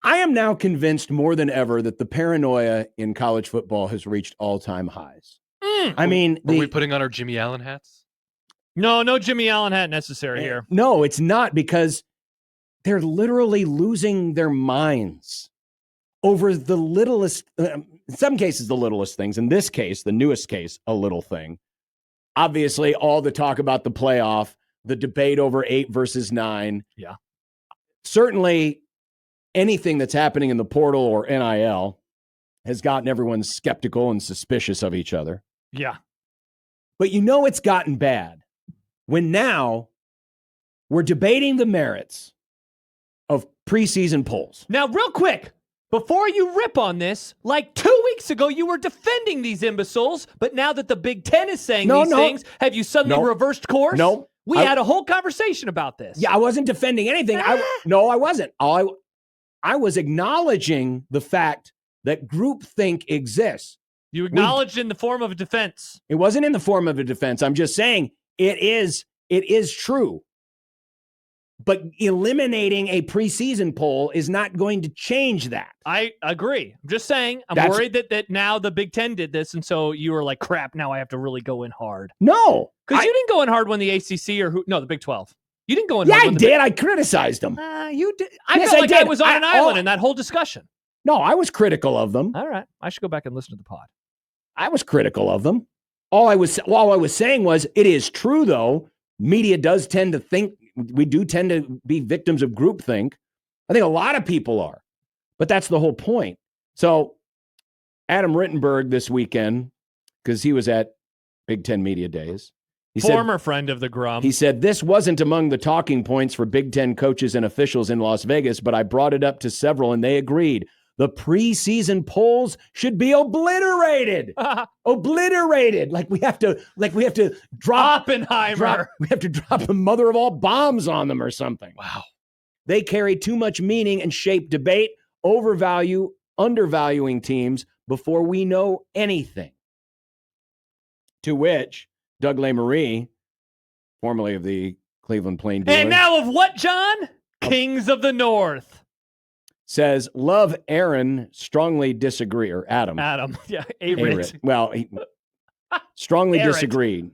I am now convinced more than ever that the paranoia in college football has reached all-time highs. I mean, are we putting on our Jimmy Allen hats? No Jimmy Allen hat necessary here. No, it's not, because they're literally losing their minds over the littlest, in some cases, the littlest things. In this case, the newest case, a little thing. Obviously, all the talk about the playoff, the debate over 8 versus 9. Yeah. Certainly, anything that's happening in the portal or NIL has gotten everyone skeptical and suspicious of each other. Yeah. But it's gotten bad when now we're debating the merits of preseason polls. Now, real quick, before you rip on this, like 2 weeks ago, you were defending these imbeciles, but now that the Big Ten is saying these things, have you suddenly reversed course? No. We had a whole conversation about this. Yeah, I wasn't defending anything. I wasn't. I was acknowledging the fact that groupthink exists. You acknowledged in the form of a defense. It wasn't in the form of a defense. I'm just saying it is true. But eliminating a preseason poll is not going to change that. I agree. I'm just saying, I'm worried that now the Big Ten did this, and so you were like, crap, now I have to really go in hard. No. Because you didn't go in hard when the ACC the Big 12. You didn't go in hard. Yeah, I did. I criticized them. You did. I felt like I was on an island in that whole discussion. No, I was critical of them. All right. I should go back and listen to the pod. I was critical of them. All I was saying was, it is true, though. Media does tend to think, we do tend to be victims of groupthink. I think a lot of people are. But that's the whole point. So Adam Rittenberg this weekend, because he was at Big Ten Media Days. Former friend of the Grum. He said, this wasn't among the talking points for Big Ten coaches and officials in Las Vegas, but I brought it up to several and they agreed. The preseason polls should be obliterated. Obliterated. Like we have to drop Oppenheimer. We have to drop the mother of all bombs on them or something. Wow. They carry too much meaning and shape debate, overvalue, undervaluing teams before we know anything. To which Doug Lesmarie, formerly of the Cleveland Plain Dealer. And now of what, John? Kings of the North. Says, love Aaron, strongly disagree, or Adam. Yeah, Aaron. Well, he strongly disagreed.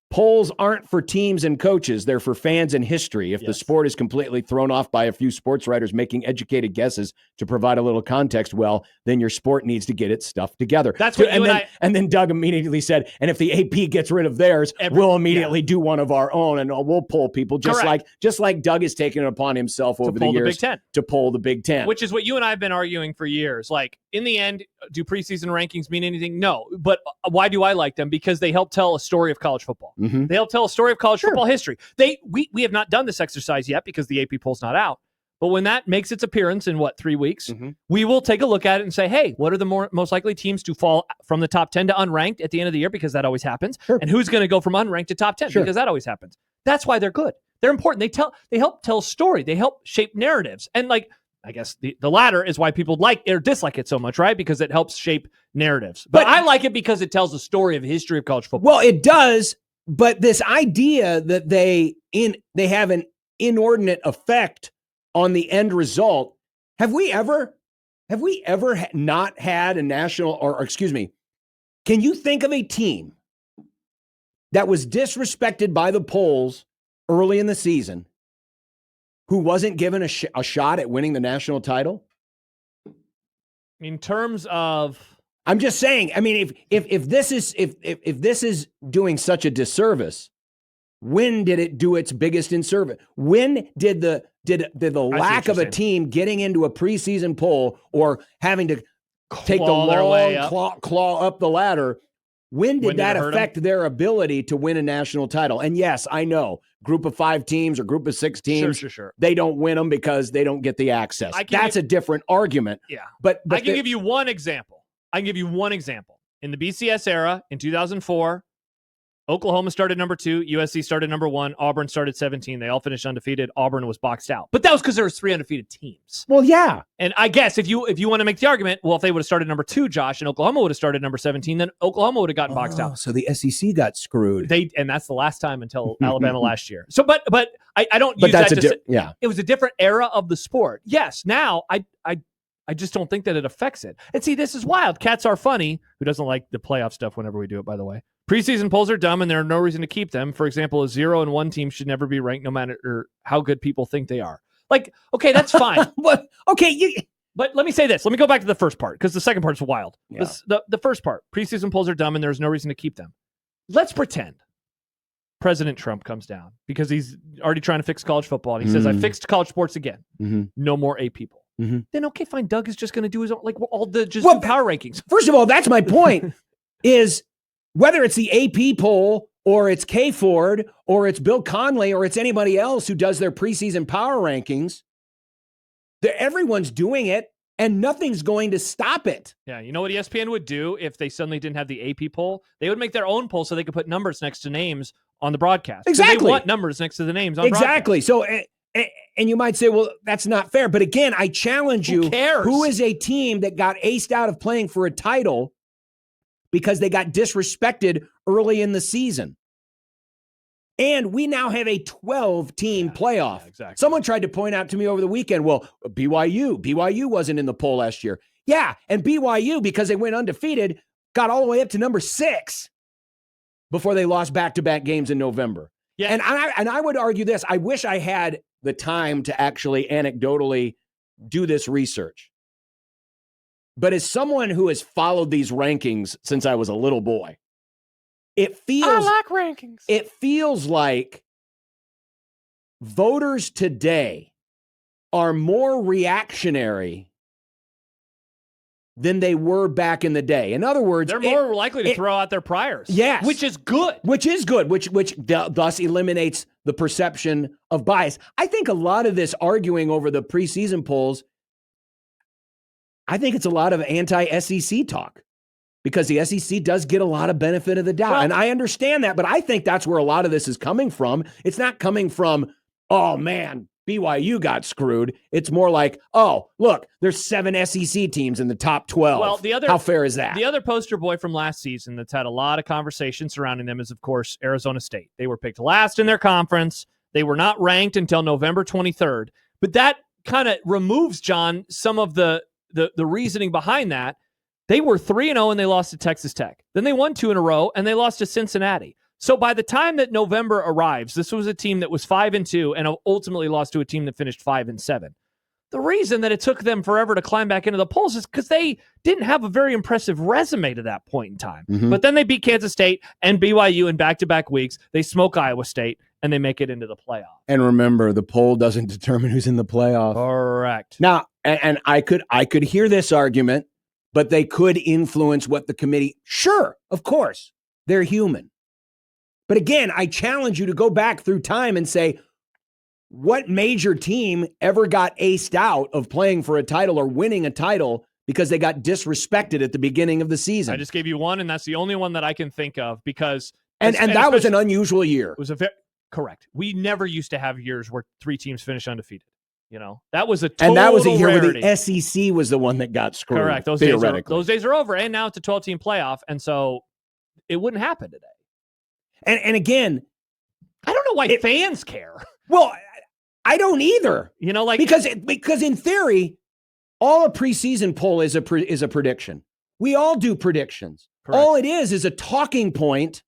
Polls aren't for teams and coaches. They're for fans and history. If the sport is completely thrown off by a few sports writers making educated guesses to provide a little context, well, then your sport needs to get its stuff together. That's what and then Doug immediately said, and if the AP gets rid of theirs, we'll immediately do one of our own, and we'll poll people just like Doug has taken it upon himself over the years to poll the Big Ten. Which is what you and I have been arguing for years. Like, in the end, do preseason rankings mean anything? No. But why do I like them? Because they help tell a story of college football. Mm-hmm. They help tell a story of college football history. We have not done this exercise yet because the AP poll's not out. But when that makes its appearance in 3 weeks, we will take a look at it and say, hey, what are the most likely teams to fall from the top 10 to unranked at the end of the year? Because that always happens. Sure. And who's going to go from unranked to top 10? Because that always happens. That's why they're good. They're important. They help tell a story. They help shape narratives. And I guess the latter is why people like or dislike it so much, right? Because it helps shape narratives. But I like it because it tells the story of the history of college football. Well, it does. But this idea that they have an inordinate effect on the end result, have we ever not had a national, or excuse me, can you think of a team that was disrespected by the polls early in the season who wasn't given a shot at winning the national title? In terms of, I'm just saying, I mean, if this is doing such a disservice, when did it do its biggest inservice? When did the lack of a team getting into a preseason poll or having to take the long claw up the ladder, when did that affect their ability to win a national title? And yes, I know, group of 5 teams or group of 6 teams, sure. They don't win them because they don't get the access. That's a different argument. Yeah. But I can give you one example. In the BCS era in 2004, Oklahoma started number 2, USC started number 1, Auburn started 17. They all finished undefeated. Auburn was boxed out. But that was because there was 3 undefeated teams. Well, yeah. And I guess if you want to make the argument, well, if they would have started number 2, Josh, and Oklahoma would have started number 17, then Oklahoma would have gotten boxed out. So the SEC got screwed. And that's the last time until Alabama last year. So, but I don't use that to say, yeah. It was a different era of the sport. Yes, now I just don't think that it affects it. And see, this is wild. Cats are funny. Who doesn't like the playoff stuff whenever we do it, by the way? Preseason polls are dumb, and there are no reason to keep them. For example, a 0 and 1 team should never be ranked, no matter how good people think they are. Like, okay, that's fine. But let me say this. Let me go back to the first part, because the second part's wild. Yeah. The first part, preseason polls are dumb, and there's no reason to keep them. Let's pretend President Trump comes down because he's already trying to fix college football, and he says, I fixed college sports again. No more A people. Then, okay, fine. Doug is just going to do his own, like all the power rankings. First of all, that's my point, is whether it's the AP poll or it's Kay Ford or it's Bill Conley or it's anybody else who does their preseason power rankings, everyone's doing it and nothing's going to stop it. Yeah, you know what ESPN would do if they suddenly didn't have the AP poll? They would make their own poll so they could put numbers next to names on the broadcast. Exactly. They want numbers next to the names on exactly. broadcast. So, and you might say, well, that's not fair. But again, I challenge you. Who cares? Who is a team that got aced out of playing for a title because they got disrespected early in the season? And we now have a 12-team playoff. Yeah, exactly. Someone tried to point out to me over the weekend, well, BYU wasn't in the poll last year. Yeah, and BYU, because they went undefeated, got all the way up to number 6 before they lost back-to-back games in November. Yeah. And I would argue this. I wish I had the time to actually anecdotally do this research. But as someone who has followed these rankings since I was a little boy, I like rankings. It feels like voters today are more reactionary than they were back in the day. In other words, they're more likely to throw out their priors. Yes. Which is good. Which thus eliminates the perception of bias. I think a lot of this arguing over the preseason polls, I think it's a lot of anti-SEC talk. Because the SEC does get a lot of benefit of the doubt. And I understand that, but I think that's where a lot of this is coming from. It's not coming from, oh man, BYU got screwed. It's more like, oh, look, there's 7 SEC teams in the top 12. Well, how fair is that? The other poster boy from last season that's had a lot of conversation surrounding them is, of course, Arizona State. They were picked last in their conference. They were not ranked until November 23rd. But that kind of removes, John, some of the reasoning behind that. They were 3-0 and they lost to Texas Tech. Then they won 2 in a row and they lost to Cincinnati. So by the time that November arrives, this was a team that was 5-2 and ultimately lost to a team that finished 5-7. The reason that it took them forever to climb back into the polls is because they didn't have a very impressive resume to that point in time. But then they beat Kansas State and BYU in back-to-back weeks. They smoke Iowa State and they make it into the playoff. And remember, the poll doesn't determine who's in the playoff. Correct. Now, and I could hear this argument, but they could influence what the committee. Sure, of course, they're human. But again, I challenge you to go back through time and say, what major team ever got aced out of playing for a title or winning a title because they got disrespected at the beginning of the season? I just gave you one, and that's the only one that I can think of because and that was an unusual year. It was correct. We never used to have years where 3 teams finished undefeated. You know, that was a total and that was a year rarity. Where the SEC was the one that got screwed. Correct. Those days are over, and now it's a 12-team playoff, and so it wouldn't happen today. And again, I don't know why fans care. Well, I don't either. You know, like because in theory, all a preseason poll is a prediction. We all do predictions. Correct. All it is a talking point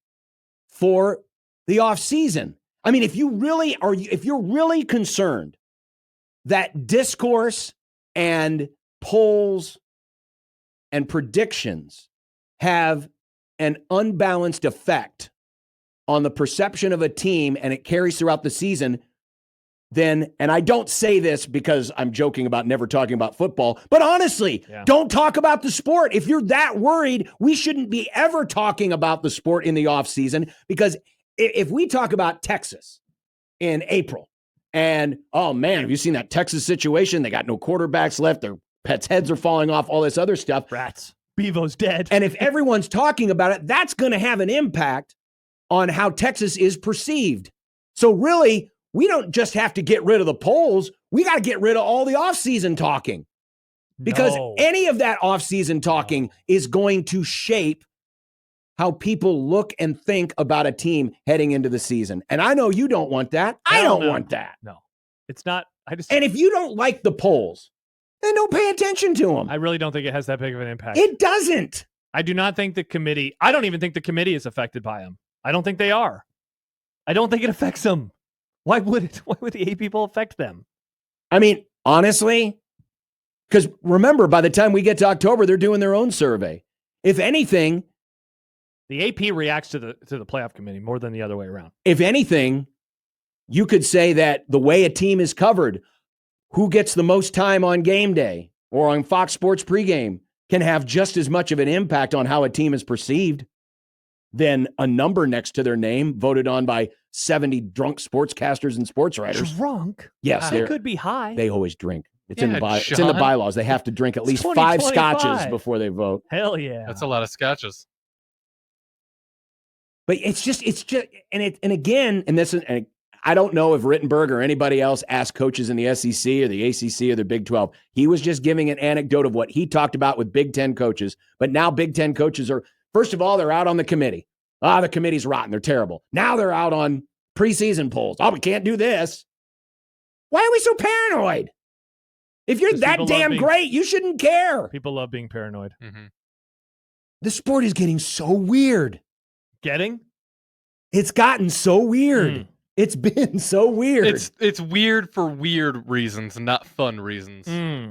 for the off season. I mean, if you're really concerned that discourse and polls and predictions have an unbalanced effect on the perception of a team and it carries throughout the season, then, and I don't say this because I'm joking about never talking about football, but honestly, don't talk about the sport. If you're that worried, we shouldn't be ever talking about the sport in the offseason, because if we talk about Texas in April, and, oh, man, have you seen that Texas situation? They got no quarterbacks left. Their pets' heads are falling off, all this other stuff. Rats. Bevo's dead. And if everyone's talking about it, that's going to have an impact on how Texas is perceived. So really, we don't just have to get rid of the polls. We got to get rid of all the offseason talking. Because any of that offseason talking is going to shape how people look and think about a team heading into the season. And I know you don't want that. I don't want that. No, it's not. And if you don't like the polls, then don't pay attention to them. I really don't think it has that big of an impact. It doesn't. I do not think the committee, I don't even think the committee is affected by them. I don't think they are. I don't think it affects them. Why would it? Why would the 8 people affect them? I mean, honestly, because remember, by the time we get to October, they're doing their own survey. If anything, the AP reacts to the playoff committee more than the other way around. If anything, you could say that the way a team is covered, who gets the most time on game day or on Fox Sports pregame, can have just as much of an impact on how a team is perceived than a number next to their name voted on by 70 drunk sportscasters and sports writers. Drunk? Yes. They could be high. They always drink. It's in the bylaws. They have to drink at least 5 scotches before they vote. Hell yeah. That's a lot of scotches. But it's just, and again, and I don't know if Rittenberg or anybody else asked coaches in the SEC or the ACC or the Big 12. He was just giving an anecdote of what he talked about with Big Ten coaches. But now Big Ten coaches are, first of all, they're out on the committee. The committee's rotten. They're terrible. Now they're out on preseason polls. We can't do this. Why are we so paranoid? If you're that damn great, you shouldn't care. People love being paranoid. Mm-hmm. The sport is getting so weird. It's gotten so weird. It's been so weird. It's weird for weird reasons, not fun reasons.